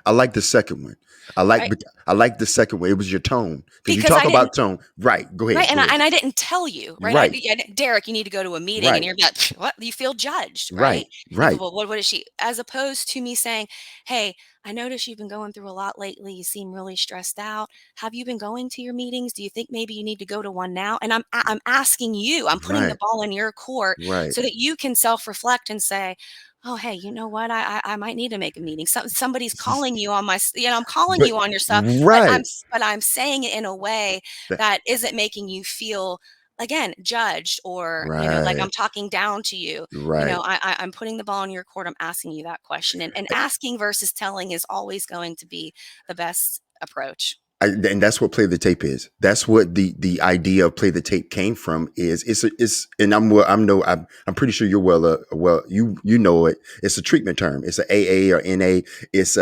[SPEAKER 1] I like the second one. I like
[SPEAKER 2] Right.
[SPEAKER 1] I like the second one. It was your tone, because you
[SPEAKER 2] Because
[SPEAKER 1] talk
[SPEAKER 2] I didn't.
[SPEAKER 1] about tone. Right. Go
[SPEAKER 2] Right,
[SPEAKER 1] ahead.
[SPEAKER 2] and
[SPEAKER 1] Go
[SPEAKER 2] I
[SPEAKER 1] ahead.
[SPEAKER 2] and I didn't tell you, right?
[SPEAKER 1] Right.
[SPEAKER 2] Derek, you need to go to a meeting, and
[SPEAKER 1] Right.
[SPEAKER 2] you're like, what? You feel judged, right?
[SPEAKER 1] Right.
[SPEAKER 2] You go,
[SPEAKER 1] Right.
[SPEAKER 2] well, what is she? As opposed to me saying, hey, I noticed you've been going through a lot lately. You seem really stressed out. Have you been going to your meetings? Do you think maybe you need to go to one now? And I'm asking you. I'm putting the
[SPEAKER 1] Right.
[SPEAKER 2] ball in your court
[SPEAKER 1] Right.
[SPEAKER 2] so that you can self reflect and say, oh, hey, you know what? I might need to make a meeting. Somebody's calling you on I'm calling
[SPEAKER 1] But
[SPEAKER 2] you on your stuff, but
[SPEAKER 1] right.
[SPEAKER 2] I'm saying it in a way
[SPEAKER 1] That,
[SPEAKER 2] that isn't making you feel, again, judged, or like
[SPEAKER 1] right.
[SPEAKER 2] I'm talking down to you.
[SPEAKER 1] Right.
[SPEAKER 2] I'm putting the ball in your court. I'm asking you that question, and asking versus telling is always going to be the best approach.
[SPEAKER 1] And that's what play the tape is. That's what the idea of play the tape came from. Is it's and I'm pretty sure you're well you know it. It's a treatment term. It's a AA or NA. It's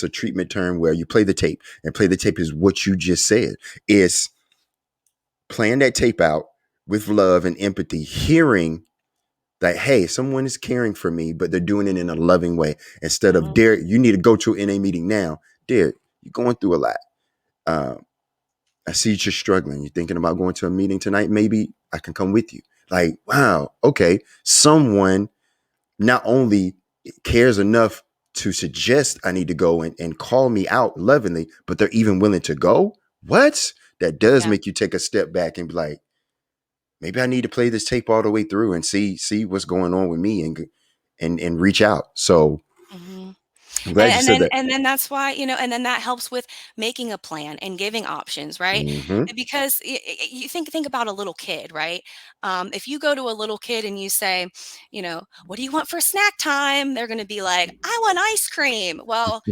[SPEAKER 1] a treatment term where you play the tape, and play the tape is what you just said. It's playing that tape out with love and empathy, hearing that, hey, someone is caring for me, but they're doing it in a loving way. Instead of,
[SPEAKER 2] Mhm.
[SPEAKER 1] Derek, you need to go to an NA meeting now. Derek, you're going through a lot. Um, I see you're struggling. You're thinking about going to a meeting tonight. Maybe I can come with you. Like, wow, okay. Someone not only cares enough to suggest I need to go and call me out lovingly, but they're even willing to go. What? That does
[SPEAKER 2] Yeah.
[SPEAKER 1] make you take a step back and be like, maybe I need to play this tape all the way through and see what's going on with me and reach out. So
[SPEAKER 2] Mhm.
[SPEAKER 1] I'm glad you said that.
[SPEAKER 2] And then that's why, and then that helps with making a plan and giving options, right?
[SPEAKER 1] Hmm.
[SPEAKER 2] Because you think about a little kid, right? If you go to a little kid and you say, what do you want for snack time? They're going to be like, I want ice cream. Well,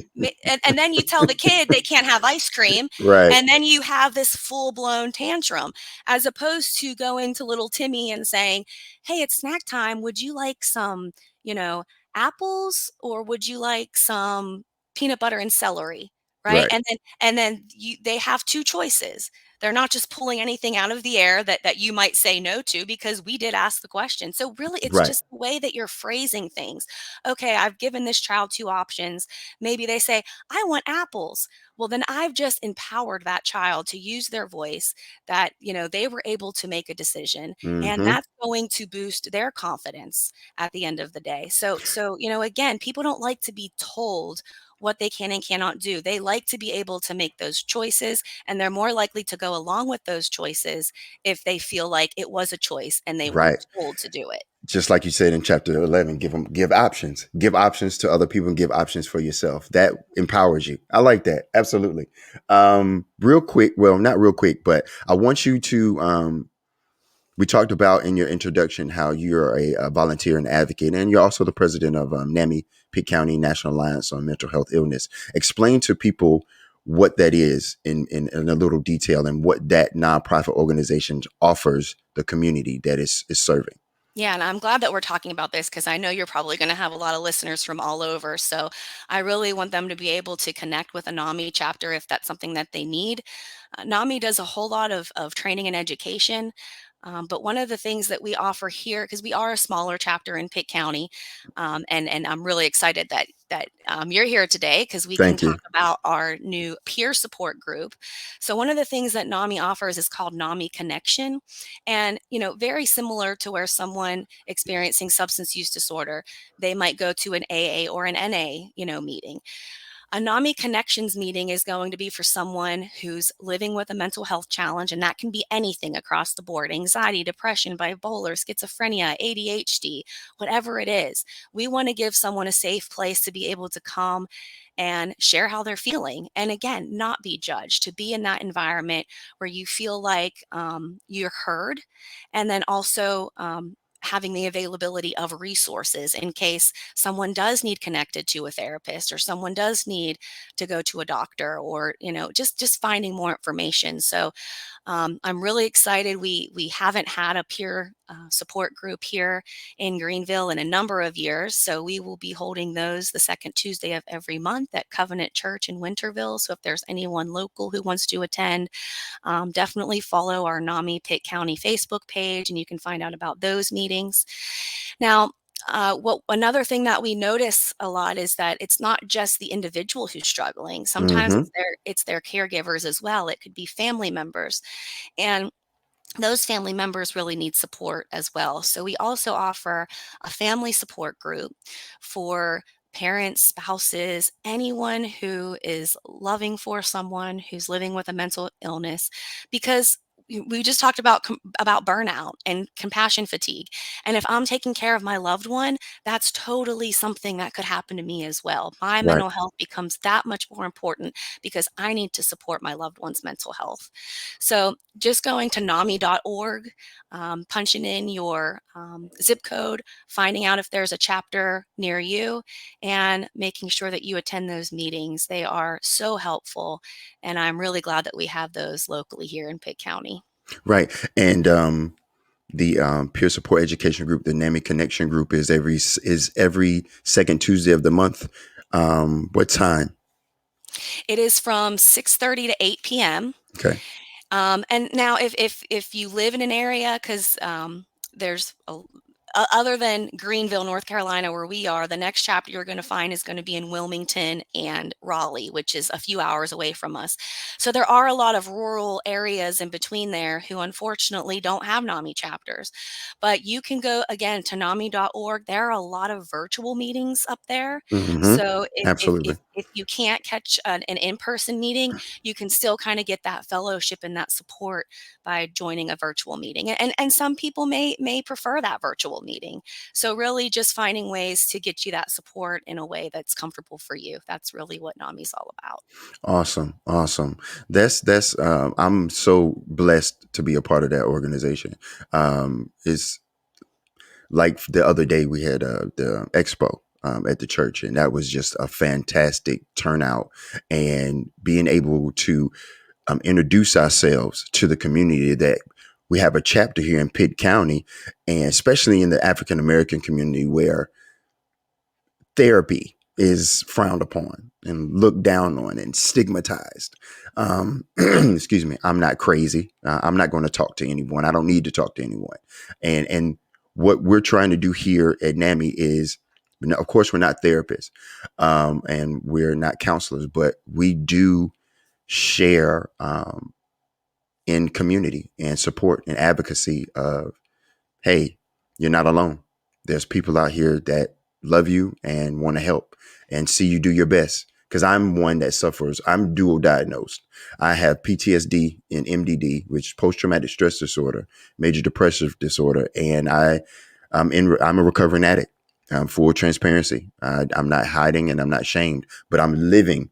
[SPEAKER 2] and then you tell the kid they can't have ice cream,
[SPEAKER 1] Right,
[SPEAKER 2] and then you have this full blown tantrum, as opposed to going to little Timmy and saying, hey, it's snack time. Would you like some, you know, apples, or would you like some peanut butter and celery? Right.
[SPEAKER 1] right,
[SPEAKER 2] And then they have two choices. They're not just pulling anything out of the air that you might say no to, because we did ask the question. So really it's
[SPEAKER 1] right.
[SPEAKER 2] just the way that you're phrasing things. Okay, I've given this child two options. Maybe they say, I want apples. Well, then I've just empowered that child to use their voice, that, they were able to make a decision, and
[SPEAKER 1] Hmm.
[SPEAKER 2] that's going to boost their confidence at the end of the day. So, again, people don't like to be told what they can and cannot do. They like to be able to make those choices, and they're more likely to go along with those choices if they feel like it was a choice and they weren't
[SPEAKER 1] Right.
[SPEAKER 2] told to do it.
[SPEAKER 1] Just like you said in chapter 11, give options, give options to other people and give options for yourself. That empowers you. I like that. Absolutely. Real quick. Well, not real quick, but I want you to, we talked about in your introduction how you're a volunteer and advocate, and you're also the president of NAMI, Pitt County National Alliance on Mental Health Illness. Explain to people what that is in a little detail, and what that nonprofit organization offers the community that is serving.
[SPEAKER 2] Yeah, and I'm glad that we're talking about this, because I know you're probably going to have a lot of listeners from all over. So I really want them to be able to connect with a NAMI chapter if that's something that they need. NAMI does a whole lot of training and education. But one of the things that we offer here, because we are a smaller chapter in Pitt County, and I'm really excited that you're here today, because we can
[SPEAKER 1] Thank
[SPEAKER 2] talk
[SPEAKER 1] you.
[SPEAKER 2] about our new peer support group. So one of the things that NAMI offers is called NAMI Connection, and very similar to where someone experiencing substance use disorder, they might go to an AA or an NA, meeting. A NAMI Connections meeting is going to be for someone who's living with a mental health challenge, and that can be anything across the board: anxiety, depression, bipolar, schizophrenia, ADHD, whatever it is. We want to give someone a safe place to be able to come and share how they're feeling. And again, not be judged, to be in that environment where you feel like you're heard. And then also, having the availability of resources in case someone does need connected to a therapist, or someone does need to go to a doctor, or just finding more information. So I'm really excited. We haven't had a peer support group here in Greenville in a number of years, so we will be holding those the second Tuesday of every month at Covenant Church in Winterville. So if there's anyone local who wants to attend, definitely follow our NAMI Pitt County Facebook page, and you can find out about those meetings. Now, what another thing that we notice a lot is that it's not just the individual who's struggling. Sometimes
[SPEAKER 1] Hmm.
[SPEAKER 2] it's their caregivers as well. It could be family members, and those family members really need support as well. So we also offer a family support group for parents, spouses, anyone who is loving for someone who's living with a mental illness, because we just talked about burnout and compassion fatigue. And if I'm taking care of my loved one, that's totally something that could happen to me as well. My
[SPEAKER 1] Right.
[SPEAKER 2] mental health becomes that much more important because I need to support my loved one's mental health. So just going to NAMI.org, punching in your zip code, finding out if there's a chapter near you, and making sure that you attend those meetings. They are so helpful, and I'm really glad that we have those locally here in Pitt County.
[SPEAKER 1] Right. And the peer support education group, the NAMI Connection group, is every second Tuesday of the month. What time?
[SPEAKER 2] It is from 6:30 to 8 p.m.
[SPEAKER 1] Okay.
[SPEAKER 2] And now, if you live in an area, because there's other than Greenville, North Carolina, where we are, the next chapter you're going to find is going to be in Wilmington and Raleigh, which is a few hours away from us. So there are a lot of rural areas in between there who unfortunately don't have NAMI chapters. But you can go again to NAMI.org. There are a lot of virtual meetings up there.
[SPEAKER 1] Hmm.
[SPEAKER 2] So
[SPEAKER 1] Absolutely.
[SPEAKER 2] if you can't catch an in-person meeting, you can still kind of get that fellowship and that support by joining a virtual meeting. And some people may prefer that virtual meeting. So really just finding ways to get you that support in a way that's comfortable for you. That's really what NAMI's all about.
[SPEAKER 1] Awesome. Awesome. That's I'm so blessed to be a part of that organization. It's like the other day we had the expo at the church, and that was just a fantastic turnout, and being able to introduce ourselves to the community that we have a chapter here in Pitt County, and especially in the African American community where therapy is frowned upon and looked down on and stigmatized. Excuse me. I'm not crazy. I'm not going to talk to anyone. I don't need to talk to anyone. And what we're trying to do here at NAMI is, of course, we're not therapists, and we're not counselors, but we do share in community and support and advocacy of, hey, you're not alone. There's people out here that love you and want to help and see you do your best. Because I'm one that suffers. I'm dual diagnosed. I have PTSD and MDD, which is post traumatic stress disorder, major depressive disorder, and I'm a recovering addict. Full transparency. I'm not hiding and I'm not shamed, but I'm living.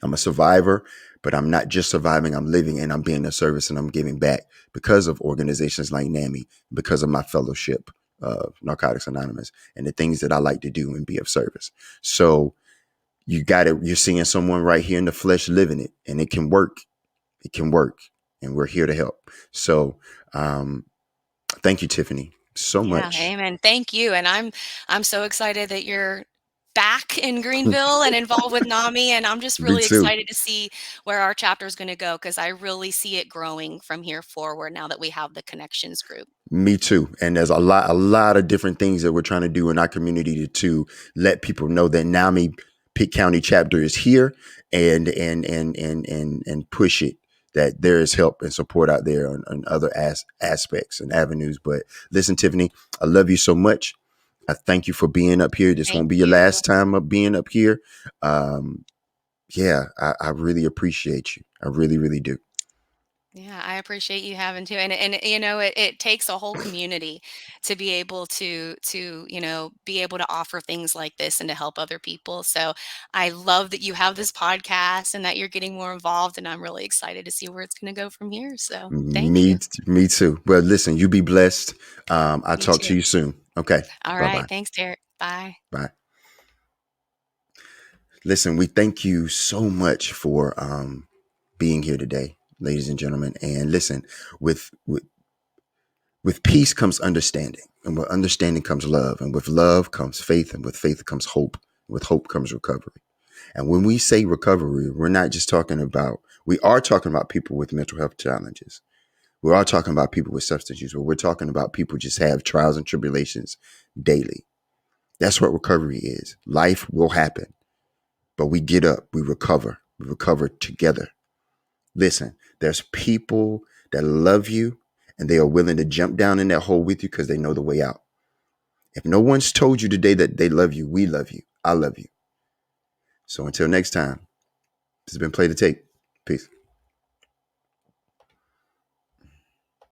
[SPEAKER 1] I'm a survivor, but I'm not just surviving. I'm living and I'm being of service and I'm giving back because of organizations like NAMI, because of my fellowship of Narcotics Anonymous and the things that I like to do and be of service. So you got it. You're seeing someone right here in the flesh living it, and it can work. It can work, and we're here to help. So thank you, Tiffany, so
[SPEAKER 2] Yeah,
[SPEAKER 1] much.
[SPEAKER 2] amen. Thank you. And I'm so excited that you're back in Greenville and involved with NAMI. And I'm just
[SPEAKER 1] Me
[SPEAKER 2] really
[SPEAKER 1] too.
[SPEAKER 2] excited to see where our chapter is going to go because I really see it growing from here forward now that we have the connections group.
[SPEAKER 1] Me too. And there's a lot of different things that we're trying to do in our community to let people know that NAMI Pitt County chapter is here, and push it, that there is help and support out there on other aspects and avenues. But listen, Tiffany, I love you so much. I thank you for being up here. This
[SPEAKER 2] Thank
[SPEAKER 1] won't be your
[SPEAKER 2] you.
[SPEAKER 1] last time of being up here. Um, yeah, I really appreciate you. I really, really do.
[SPEAKER 2] Yeah, I appreciate you having to, and you know, it takes a whole community to be able to be able to offer things like this and to help other people. So I love that you have this podcast and that you're getting more involved, and I'm really excited to see where it's going to go from here. So thank
[SPEAKER 1] Me,
[SPEAKER 2] you.
[SPEAKER 1] me too. Well, listen, you be blessed. I'll
[SPEAKER 2] You
[SPEAKER 1] talk to
[SPEAKER 2] too.
[SPEAKER 1] you soon. Okay.
[SPEAKER 2] All
[SPEAKER 1] Bye
[SPEAKER 2] right.
[SPEAKER 1] bye.
[SPEAKER 2] Thanks, Derek. Bye.
[SPEAKER 1] Bye. Listen, we thank you so much for being here today, ladies and gentlemen. And listen, with, with with peace comes understanding, and with understanding comes love, and with love comes faith, and with faith comes hope. With hope comes recovery. And when we say recovery, we're not just talking about. We are talking about people with mental health challenges. We are talking about people with substance use, but we're talking about people just have trials and tribulations daily. That's what recovery is. Life will happen, but we get up, we recover together. Listen, there's people that love you and they are willing to jump down in that hole with you because they know the way out. If no one's told you today that they love you, we love you. I love you. So until next time, this has been Play the Tape. Peace.